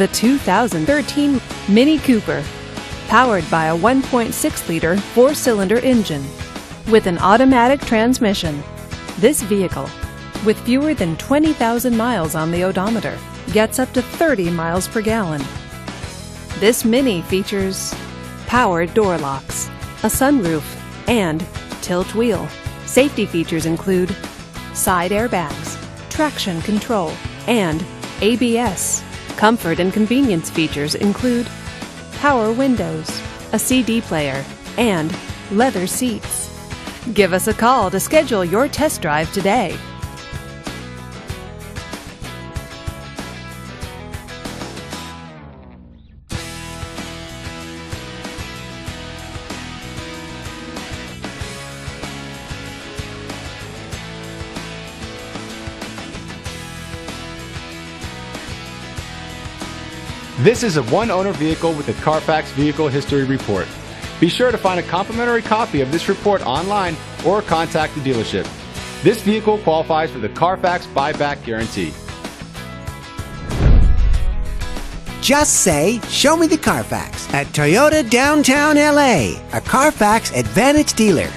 the 2013 Mini Cooper, powered by a 1.6-liter four-cylinder engine with an automatic transmission. This vehicle, with fewer than 20,000 miles on the odometer, gets up to 30 miles per gallon. This Mini features powered door locks, a sunroof, and tilt wheel. Safety features include side airbags, traction control, and ABS. Comfort and convenience features include power windows, a CD player, and leather seats. Give us a call to schedule your test drive today. This is a one-owner vehicle with a Carfax Vehicle History Report. Be sure to find a complimentary copy of this report online or contact the dealership. This vehicle qualifies for the Carfax Buyback Guarantee. Just say, "Show me the Carfax" at Toyota Downtown LA, a Carfax Advantage dealer.